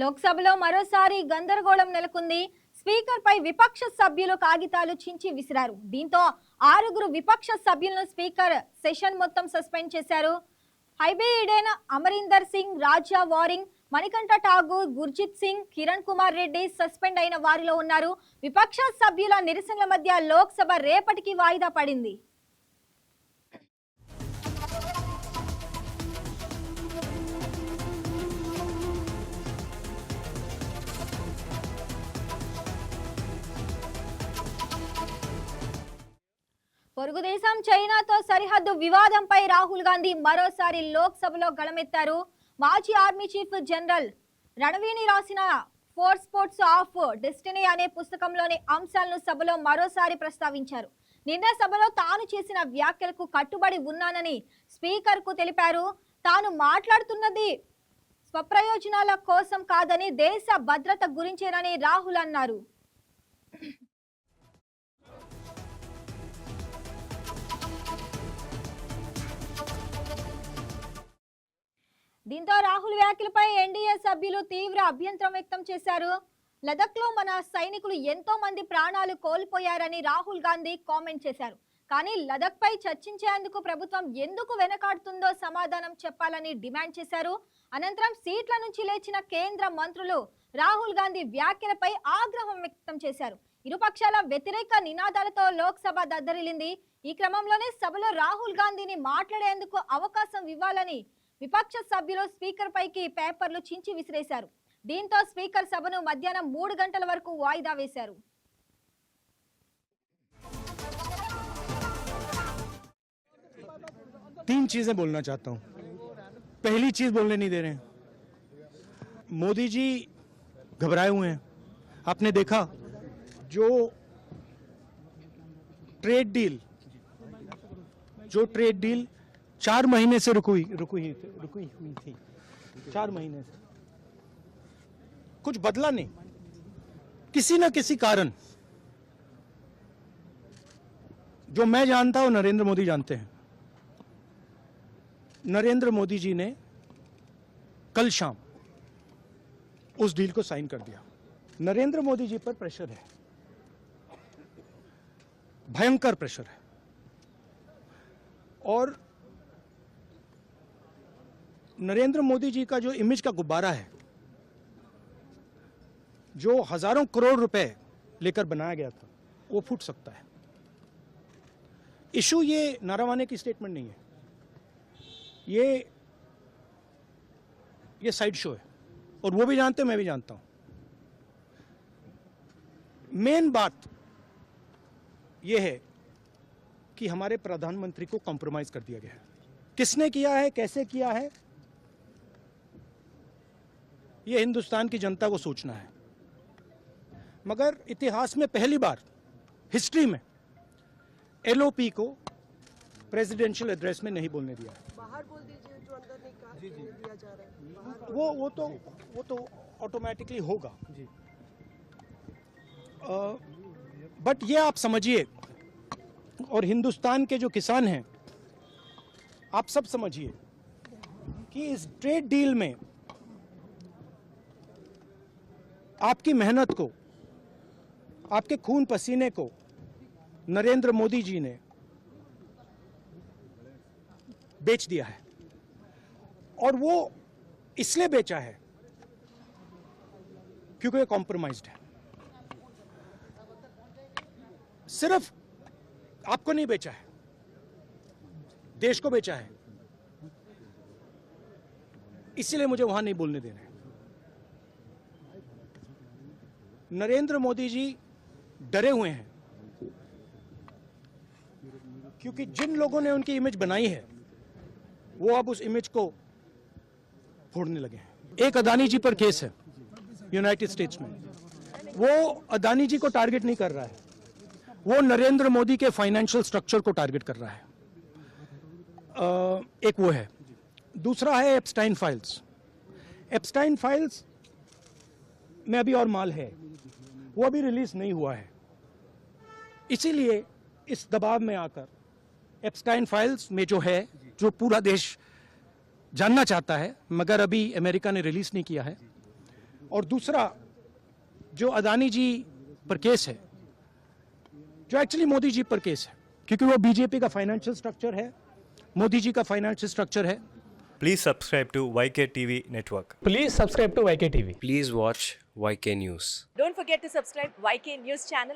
లోక్సభలో మరోసారి గందరగోళం నెలకొంది. స్పీకర్ పై విపక్ష సభ్యులు కాగితాలు చించి విసిరారు. దీంతో 6 విపక్ష సభ్యులను స్పీకర్ సెషన్ మొత్తం సస్పెండ్ చేశారు. హైబీడెన్, అమరీందర్ సింగ్, రాజా వారింగ్, మణికంఠ ఠాగూర్, గుర్జిత్ సింగ్, కిరణ్ కుమార్ రెడ్డి సస్పెండ్ అయిన వారిలో ఉన్నారు. విపక్ష సభ్యుల నిరసనల మధ్య లోక్సభ రేపటికి వాయిదా పడింది. పొరుగు దేశం చైనాతో సరిహద్దు వివాదంపై రాహుల్ గాంధీ మరోసారి లోక్సభలో గళమెత్తారు. మాజీ ఆర్మీ చీఫ్ జనరల్ రణవీని రాసిన 4 స్పోర్ట్స్ ఆఫ్ డెస్టినీ అనే పుస్తకంలోని అంశాలను సభలో మరోసారి ప్రస్తావించారు. నిన్న సభలో తాను చేసిన వ్యాఖ్యలకు కట్టుబడి ఉన్నానని స్పీకర్ కు తెలిపారు. తాను మాట్లాడుతున్నది స్వప్రయోజనాల కోసం కాదని దేశ భద్రత గురించేనని రాహుల్ అన్నారు. దీంతో రాహుల్ వ్యాఖ్యలపై ఎన్డీఏ సభ్యులు తీవ్ర అభ్యంతరం వ్యక్తం చేశారు. లదక్ లో మన సైనికులు ఎంతో మంది ప్రాణాలు కోల్పోయారని రాహుల్ గాంధీ కామెంట్ చేశారు. కానీ లదక్ పై చర్చించేందుకు ప్రభుత్వం ఎందుకు వెనకాడుతుందో సమాధానం చెప్పాలని డిమాండ్ చేశారు. అనంతరం సీట్ల నుంచి లేచిన కేంద్ర మంత్రులు రాహుల్ గాంధీ వ్యాఖ్యలపై ఆగ్రహం వ్యక్తం చేశారు. ఇరుపక్షాల వ్యతిరేక నినాదాలతో లోక్సభ దద్దరిల్లింది. ఈ క్రమంలోనే సభలో రాహుల్ గాంధీని మాట్లాడేందుకు అవకాశం ఇవ్వాలని విపక్ష సభ్యులు స్పీకర్ పైకి పేపర్లు చించి విసిరేశారు. దీంతో స్పీకర్ సభను మధ్యాహ్నం 3 గంటల వరకు వాయిదా వేశారు. तीन चीजें बोलना चाहता हूं. पहली चीज बोलने नहीं दे रहे हैं. मोदी जी घबराए हुए हैं. आपने देखा जो ट्रेड डील 4 महीने से रुकी हुई थी. 4 महीने से कुछ बदला नहीं. किसी न किसी कारण, जो मैं जानता हूं नरेंद्र मोदी जानते हैं. नरेंद्र मोदी जी ने कल शाम उस डील को साइन कर दिया. नरेंद्र मोदी जी पर प्रेशर है, भयंकर प्रेशर है. और नरेंद्र मोदी जी का जो इमेज का गुब्बारा है, जो हजारों करोड़ रुपए लेकर बनाया गया था, वो फूट सकता है. इशू ये नारावाने की स्टेटमेंट नहीं है, ये साइड शो है. और वो भी जानते हैं, मैं भी जानता हूं. मेन बात ये है कि हमारे प्रधानमंत्री को कॉम्प्रोमाइज कर दिया गया है. किसने किया है, कैसे किया है, ये हिंदुस्तान की जनता को सोचना है. मगर इतिहास में पहली बार हिस्ट्री में एलओपी को प्रेसिडेंशियल एड्रेस में नहीं बोलने दिया. बाहर बोल दीजिए, जो अंदर नहीं कहा दिया जा रहा है. वो तो ऑटोमेटिकली होगा. बट ये आप समझिए, और हिंदुस्तान के जो किसान हैं, आप सब समझिए कि इस ट्रेड डील में आपकी मेहनत को, आपके खून पसीने को नरेंद्र मोदी जी ने बेच दिया है. और वो इसलिए बेचा है क्योंकि ये कॉम्प्रोमाइज्ड है. सिर्फ आपको नहीं बेचा है, देश को बेचा है. इसीलिए मुझे वहां नहीं बोलने दे रहे. नरेंद्र मोदी जी डरे हुए हैं क्योंकि जिन लोगों ने उनकी इमेज बनाई है, वो अब उस इमेज को फोड़ने लगे हैं. एक अदानी जी पर केस है यूनाइटेड स्टेट्स में. वो अदानी जी को टारगेट नहीं कर रहा है, वो नरेंद्र मोदी के फाइनेंशियल स्ट्रक्चर को टारगेट कर रहा है. एक वो है. दूसरा है एप्स्टाइन फाइल्स. एप्स्टाइन फाइल्स में अभी और माल है, वो अभी रिलीज नहीं हुआ है. इसीलिए इस दबाव में आकर एप्स्टाइन फाइल्स में जो है, जो पूरा देश जानना चाहता है, मगर अभी अमेरिका ने रिलीज नहीं किया है, और दूसरा जो अदानी जी पर केस है, जो एक्चुअली मोदी जी पर केस है, क्योंकि वो बीजेपी का फाइनेंशियल स्ट्रक्चर है, मोदी जी का फाइनेंशियल स्ट्रक्चर है। Please subscribe to YK TV Network. Please subscribe to YK TV. Please watch YK News. Don't forget to subscribe YK News channel.